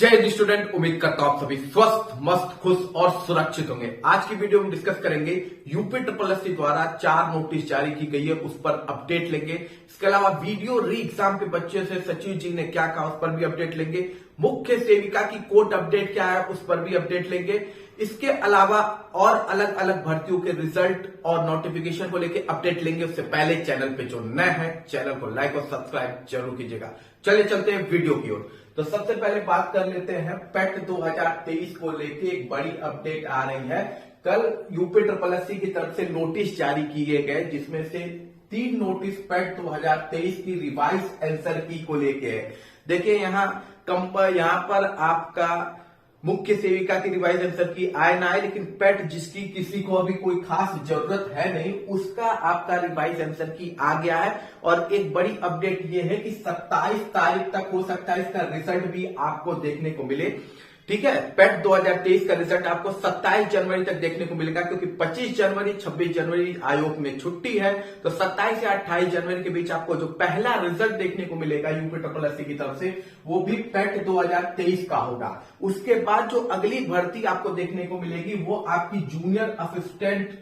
जय हिंद स्टूडेंट, उम्मीद करता हूं आप सभी स्वस्थ, मस्त, खुश और सुरक्षित होंगे। आज की वीडियो में डिस्कस करेंगे यूपी SSSC द्वारा 4 नोटिस जारी की गई है, उस पर अपडेट लेंगे। इसके अलावा वीडियो री एग्जाम के बच्चे से सचिव जी ने क्या कहा, उस पर भी अपडेट लेंगे। मुख्य सेविका की कोर्ट अपडेट क्या है, उस पर भी अपडेट लेंगे। इसके अलावा और अलग अलग भर्तियों के रिजल्ट और नोटिफिकेशन को लेकर अपडेट लेंगे। उससे पहले चैनल पे जो नए हैं, चैनल को लाइक और सब्सक्राइब जरूर कीजिएगा। चलिए चलते हैं वीडियो की ओर। तो सबसे पहले बात कर लेते हैं पेट 2023 को लेके एक बड़ी अपडेट आ रही है। कल यूपी SSSC की तरफ से नोटिस जारी किए गए, जिसमें से 3 नोटिस पेट 2023 की रिवाइज आंसर की को लेके है। देखिए यहाँ पर आपका मुख्य सेविका की रिवाइज आंसर की आए ना आए, लेकिन पेट जिसकी किसी को अभी कोई खास जरूरत है नहीं, उसका आपका रिवाइज आंसर की आ गया है। और एक बड़ी अपडेट ये है कि 27 तारीख तक हो सकता है इसका रिजल्ट भी आपको देखने को मिले। ठीक है, पेट 2023 का रिजल्ट आपको 27 जनवरी तक देखने को मिलेगा, क्योंकि 25 जनवरी 26 जनवरी आयोग में छुट्टी है। तो 27 से 28 जनवरी के बीच आपको जो पहला रिजल्ट देखने को मिलेगा यूपी SSSC की तरफ से, वो भी पेट 2023 का होगा। उसके बाद जो अगली भर्ती आपको देखने को मिलेगी, वो आपकी जूनियर असिस्टेंट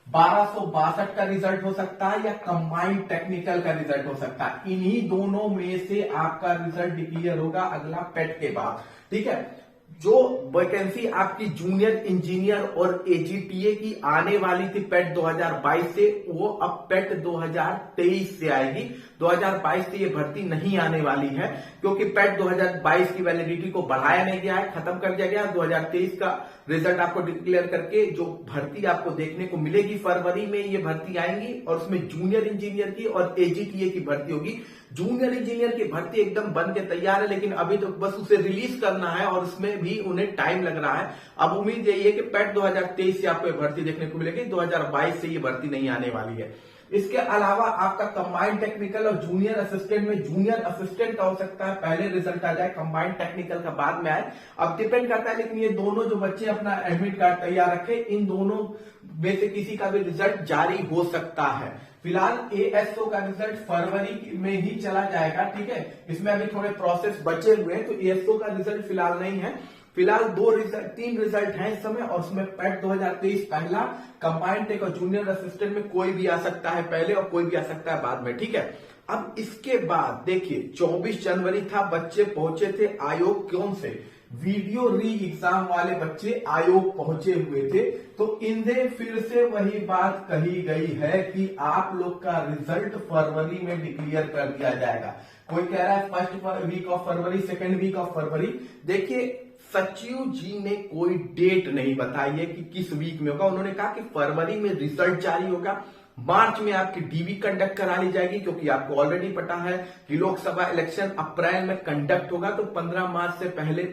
1262 का रिजल्ट हो सकता है, या कंबाइंड टेक्निकल का रिजल्ट हो सकता है। इन्हीं दोनों में से आपका रिजल्ट डिक्लेयर होगा अगला पेट के बाद। ठीक है, जो वैकेंसी आपकी जूनियर इंजीनियर और एजीटीए की आने वाली थी पेट 2022 से, वो अब पेट 2023 से आएगी। 2022 से ये भर्ती नहीं आने वाली है, क्योंकि पेट 2022 की वैलिडिटी को बढ़ाया नहीं गया है, खत्म कर दिया गया। 2023 का रिजल्ट आपको डिक्लेयर करके जो भर्ती आपको देखने को मिलेगी, फरवरी में ये भर्ती आएंगी, और उसमें जूनियर इंजीनियर की और एजीटीए की भर्ती होगी। जूनियर इंजीनियर की भर्ती एकदम बन के तैयार है, लेकिन अभी तो बस उसे रिलीज करना है, और उसमें भी उन्हें टाइम लग रहा है। अब उम्मीद यही है कि पेट 2023 से आपको ये भर्ती देखने को मिलेगी, 2022 से ये भर्ती नहीं आने वाली है। इसके अलावा आपका कंबाइंड टेक्निकल और जूनियर असिस्टेंट में जूनियर असिस्टेंट का हो सकता है पहले रिजल्ट आ जाए, कंबाइंड टेक्निकल का बाद में आए। अब डिपेंड करता है, लेकिन ये दोनों जो बच्चे अपना एडमिट कार्ड तैयार रखे, इन दोनों में से किसी का भी रिजल्ट जारी हो सकता है। फिलहाल एएसओ का रिजल्ट फरवरी में ही चला जाएगा। ठीक है, इसमें अभी थोड़े प्रोसेस बचे हुए हैं, तो एएसओ का रिजल्ट फिलहाल नहीं है। फिलहाल 3 रिजल्ट हैं इस समय, और उसमें पेट 2023 पहला, कंबाइंड टेक और जूनियर असिस्टेंट में कोई भी आ सकता है पहले और कोई भी आ सकता है बाद में। ठीक है, अब इसके बाद देखिए 24 जनवरी था, बच्चे पहुंचे थे आयोग। कौन से? वीडियो री एग्जाम वाले बच्चे आयोग पहुंचे हुए थे। तो इन्हें फिर से वही बात कही गई है कि आप लोग का रिजल्ट फरवरी में डिक्लेयर कर दिया जाएगा। कोई कह रहा है first week of February, second week of February. देखिए सचिव जी ने कोई डेट नहीं बताई है कि किस वीक में होगा। उन्होंने कहा कि फरवरी में रिजल्ट जारी होगा, मार्च में आपकी डीवी कंडक्ट करा ली जाएगी, क्योंकि आपको ऑलरेडी पता है कि लोकसभा इलेक्शन अप्रैल में कंडक्ट होगा। तो 15 मार्च से पहले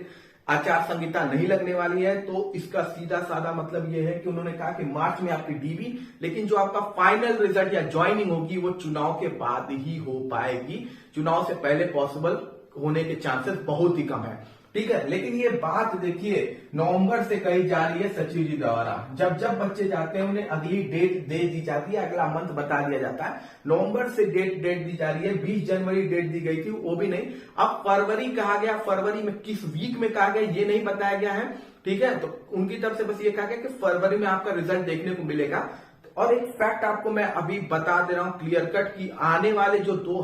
आचार संहिता नहीं लगने वाली है। तो इसका सीधा साधा मतलब यह है कि उन्होंने कहा कि मार्च में आपकी डीवी, लेकिन जो आपका फाइनल रिजल्ट या ज्वाइनिंग होगी वो चुनाव के बाद ही हो पाएगी। चुनाव से पहले पॉसिबल होने के चांसेस बहुत ही कम है। ठीक है, लेकिन ये बात देखिए नवंबर से कही जा रही है सचिव जी द्वारा। जब बच्चे जाते हैं उन्हें अगली डेट दे दी जाती है, अगला मंथ बता दिया जाता है। नवंबर से डेट दी जा रही है। 20 जनवरी डेट दी गई थी, वो भी नहीं। अब फरवरी कहा गया, फरवरी में किस वीक में कहा गया ये नहीं बताया गया है। ठीक है, तो उनकी तरफ से बस ये कहा गया कि फरवरी में आपका रिजल्ट देखने को मिलेगा। और एक फैक्ट आपको मैं अभी बता दे रहा हूं क्लियर कट, कि आने वाले जो 2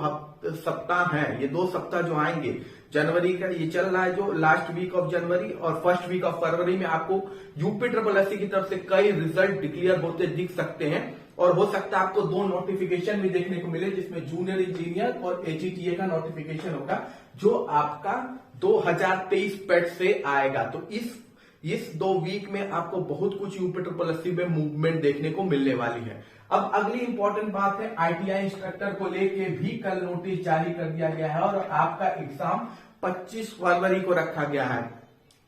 सप्ताह हैं, ये 2 सप्ताह जो आएंगे, जनवरी का ये चल रहा है जो लास्ट वीक ऑफ जनवरी और फर्स्ट वीक ऑफ फरवरी में, आपको यूपी SSSC की तरफ से कई रिजल्ट डिक्लेयर होते दिख सकते हैं। और हो सकता है आपको 2 नोटिफिकेशन भी देखने को मिले, जिसमें जूनियर इंजीनियर और एजीटीए का नोटिफिकेशन होगा, जो आपका 2023 पेट से आएगा। तो इस 2 वीक में आपको बहुत कुछ यूपी SSSC में मूवमेंट देखने को मिलने वाली है। अब अगली इंपॉर्टेंट बात है, आईटीआई इंस्ट्रक्टर को लेके भी कल नोटिस जारी कर दिया गया है, और आपका एग्जाम 25 फरवरी को रखा गया है।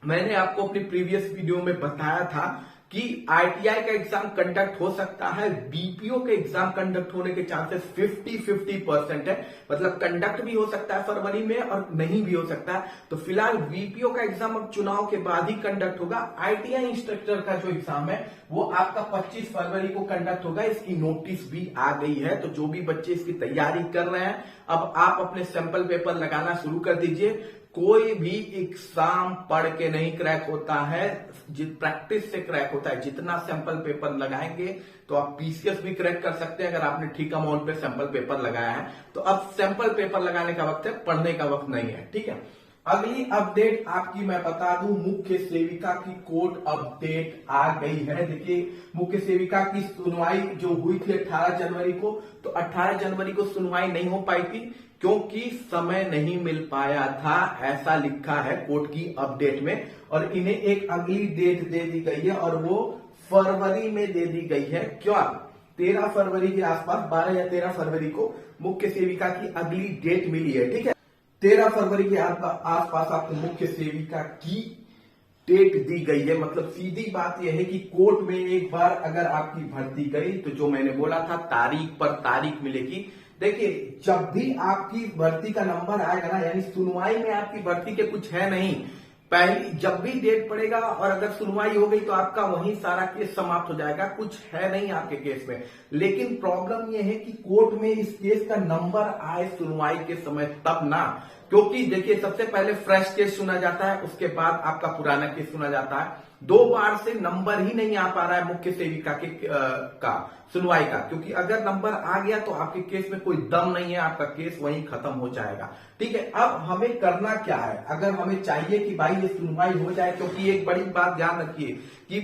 मैंने आपको अपनी प्रीवियस वीडियो में बताया था कि आईटीआई का एग्जाम कंडक्ट हो सकता है, बीपीओ के एग्जाम कंडक्ट होने के चांसेस 50-50% है। मतलब कंडक्ट भी हो सकता है फरवरी में और नहीं भी हो सकता है। तो फिलहाल बीपीओ का एग्जाम अब चुनाव के बाद ही कंडक्ट होगा। आईटीआई इंस्ट्रक्टर का जो एग्जाम है वो आपका 25 फरवरी को कंडक्ट होगा। इसकी नोटिस भी आ गई है। तो जो भी बच्चे इसकी तैयारी कर रहे हैं, अब आप अपने सैंपल पेपर लगाना शुरू कर दीजिए। कोई भी एग्जाम पढ़ के नहीं क्रैक होता है, प्रैक्टिस से क्रैक होता है। जितना सैंपल पेपर लगाएंगे तो आप पीसीएस भी क्रैक कर सकते हैं अगर आपने ठीक अमाउंट पे सैंपल पेपर लगाया है। तो अब सैंपल पेपर लगाने का वक्त है, पढ़ने का वक्त नहीं है, ठीक है। अगली अपडेट आपकी मैं बता दूं, मुख्य सेविका की कोर्ट अपडेट आ गई है। देखिए, मुख्य सेविका की सुनवाई जो हुई थी 18 जनवरी को, तो 18 जनवरी को सुनवाई नहीं हो पाई थी क्योंकि समय नहीं मिल पाया था, ऐसा लिखा है कोर्ट की अपडेट में। और इन्हें एक अगली डेट दे दी गई है और वो फरवरी में दे दी गई है। क्या 13 फरवरी के आसपास, 12 या 13 फरवरी को मुख्य सेविका की अगली डेट मिली है, ठीक है। 13 फरवरी के आसपास आपको मुख्य सेविका की डेट दी गई है। मतलब सीधी बात यह है कि कोर्ट में एक बार अगर आपकी भर्ती गई तो जो मैंने बोला था तारीख पर तारीख मिलेगी। देखिए, जब भी आपकी भर्ती का नंबर आएगा ना, यानी सुनवाई में आपकी भर्ती के कुछ है नहीं, पहली जब भी डेट पड़ेगा और अगर सुनवाई हो गई तो आपका वहीं सारा केस समाप्त हो जाएगा, कुछ है नहीं आपके केस में। लेकिन प्रॉब्लम यह है कि कोर्ट में इस केस का नंबर आए सुनवाई के समय तब ना, क्योंकि देखिए सबसे पहले फ्रेश केस सुना जाता है, उसके बाद आपका पुराना केस सुना जाता है। 2 बार से नंबर ही नहीं आ पा रहा है मुख्य सेविका के का सुनवाई का, क्योंकि अगर नंबर आ गया तो आपके केस में कोई दम नहीं है, आपका केस वहीं खत्म हो जाएगा, ठीक है। अब हमें करना क्या है, अगर हमें चाहिए कि भाई ये सुनवाई हो जाए, क्योंकि एक बड़ी बात ध्यान रखिए कि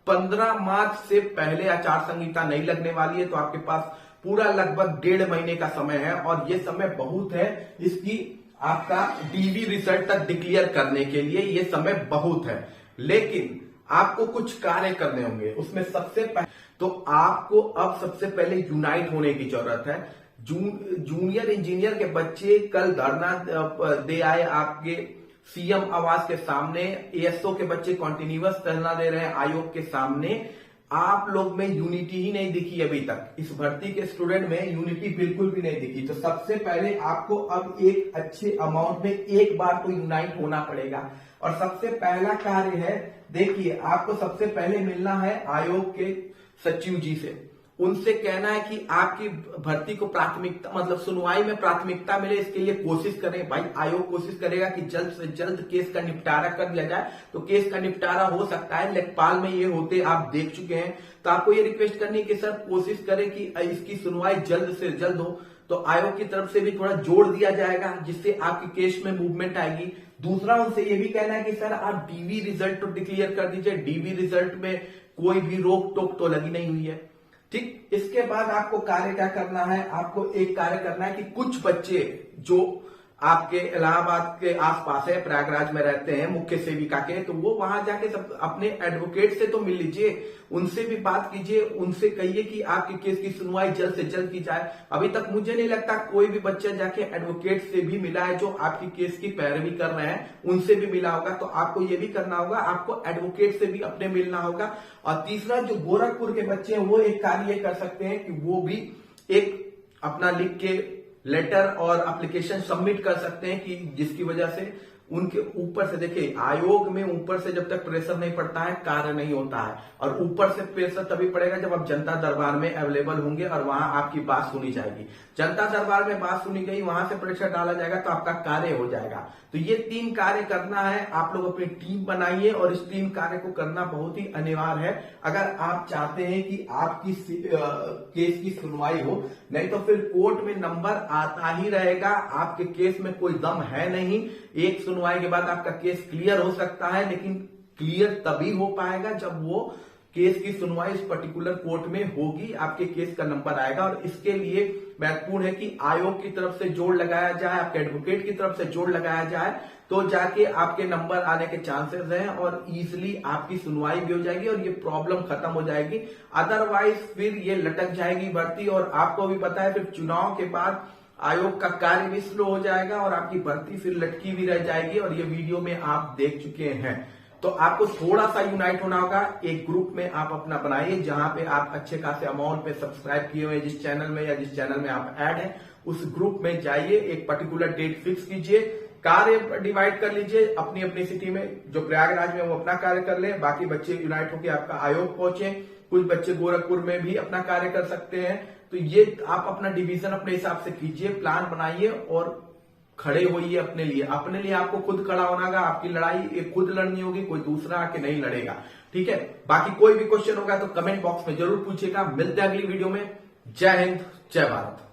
15 मार्च से पहले आचार संहिता नहीं लगने वाली है, तो आपके पास पूरा लगभग 1.5 महीने का समय है और ये समय बहुत है इसकी आपका डीवी रिजल्ट तक डिक्लेयर करने के लिए, ये समय बहुत है। लेकिन आपको कुछ कार्य करने होंगे, उसमें सबसे पहले तो आपको अब सबसे पहले यूनाइट होने की जरूरत है। जूनियर इंजीनियर के बच्चे कल धरना दे आए आपके सीएम आवास के सामने, एएसओ के बच्चे कॉन्टिन्यूअस धरना दे रहे हैं आयोग के सामने। आप लोग में यूनिटी ही नहीं दिखी अभी तक, इस भर्ती के स्टूडेंट में यूनिटी बिल्कुल भी नहीं दिखी। तो सबसे पहले आपको अब एक अच्छे अमाउंट में एक बार तो यूनाइट होना पड़ेगा और सबसे पहला कार्य है, देखिए आपको सबसे पहले मिलना है आयोग के सचिव जी से। उनसे कहना है कि आपकी भर्ती को प्राथमिकता, मतलब सुनवाई में प्राथमिकता मिले, इसके लिए कोशिश करें। भाई आयोग कोशिश करेगा कि जल्द से जल्द केस का निपटारा कर लिया जाए, तो केस का निपटारा हो सकता है। लेखपाल में ये होते आप देख चुके हैं, तो आपको ये रिक्वेस्ट करनी है कि सर कोशिश करें कि इसकी सुनवाई जल्द से जल्द हो। तो आयोग की तरफ से भी थोड़ा जोड़ दिया जाएगा जिससे आपके केस में मूवमेंट आएगी। दूसरा उनसे ये भी कहना है कि सर आप डीवी रिजल्ट तो डिक्लेयर कर दीजिए, डीवी रिजल्ट में कोई भी रोक टोक तो लगी नहीं हुई है, ठीक। इसके बाद आपको कार्य क्या करना है, आपको एक कार्य करना है कि कुछ बच्चे जो आपके इलाहाबाद के आसपास है, प्रयागराज में रहते हैं मुख्य सेविका के, तो वो वहां जाके सब अपने एडवोकेट से तो मिल लीजिए, उनसे भी बात कीजिए, उनसे कहिए कि आपके केस की सुनवाई जल्द से जल्द की जाए। अभी तक मुझे नहीं लगता कोई भी बच्चा जाके एडवोकेट से भी मिला है जो आपकी केस की पैरवी कर रहे हैं, उनसे भी मिला होगा। तो आपको ये भी करना होगा, आपको एडवोकेट से भी अपने मिलना होगा। और तीसरा, जो गोरखपुर के बच्चे हैं वो एक कार्य कर सकते हैं कि वो भी एक अपना लिख के लेटर और एप्लीकेशन सबमिट कर सकते हैं कि जिसकी वजह से उनके ऊपर से, देखिए आयोग में ऊपर से जब तक प्रेशर नहीं पड़ता है कार्य नहीं होता है, और ऊपर से प्रेशर तभी पड़ेगा जब आप जनता दरबार में अवेलेबल होंगे और वहां आपकी बात सुनी जाएगी। जनता दरबार में बात सुनी गई, वहां से प्रेशर डाला जाएगा तो आपका कार्य हो जाएगा। तो ये 3 कार्य करना है, आप लोग अपनी टीम बनाइए और इस 3 कार्य को करना बहुत ही अनिवार्य है अगर आप चाहते हैं कि आपकी केस की सुनवाई हो। नहीं तो फिर कोर्ट में नंबर आता ही रहेगा, आपके केस में कोई दम है नहीं। एक सुनवाई के बाद आपका केस क्लियर हो सकता है, लेकिन क्लियर तभी हो पाएगा जब वो केस की सुनवाई इस पर्टिकुलर कोर्ट में होगी, आपके केस का नंबर आएगा। और इसके लिए महत्वपूर्ण है कि आयोग की तरफ से जोड़ लगाया जाए, आपके एडवोकेट की तरफ से जोड़ लगाया जाए, तो जाके आपके नंबर आने के चांसेस हैं और इजीली आपकी सुनवाई भी हो जाएगी और ये प्रॉब्लम खत्म हो जाएगी। अदरवाइज फिर ये लटक जाएगी भर्ती, और आपको भी पता है फिर चुनाव के बाद आयोग का कार्य भी स्लो हो जाएगा और आपकी भर्ती फिर लटकी भी रह जाएगी। और ये वीडियो में आप देख चुके हैं। तो आपको थोड़ा सा यूनाइट होना होगा, एक ग्रुप में आप अपना बनाइए जहां पे आप अच्छे खासे अमाउंट पे सब्सक्राइब किए हुए जिस चैनल में या जिस चैनल में आप ऐड हैं, उस ग्रुप में जाइए, एक पर्टिकुलर डेट फिक्स कीजिए, कार्य डिवाइड कर लीजिए अपनी अपनी सिटी में। जो प्रयागराज में वो अपना कार्य कर ले, बाकी बच्चे यूनाइट होकर आपका आयोग पहुंचे, कुछ बच्चे गोरखपुर में भी अपना कार्य कर सकते हैं। तो ये आप अपना डिवीजन अपने हिसाब से कीजिए, प्लान बनाइए और खड़े होइए अपने लिए आपको खुद खड़ा होना होगा, आपकी लड़ाई खुद लड़नी होगी, कोई दूसरा आके नहीं लड़ेगा। ठीक है, बाकी कोई भी क्वेश्चन होगा तो कमेंट बॉक्स में जरूर पूछिएगा। मिलते हैं अगली वीडियो में। जय हिंद, जय भारत।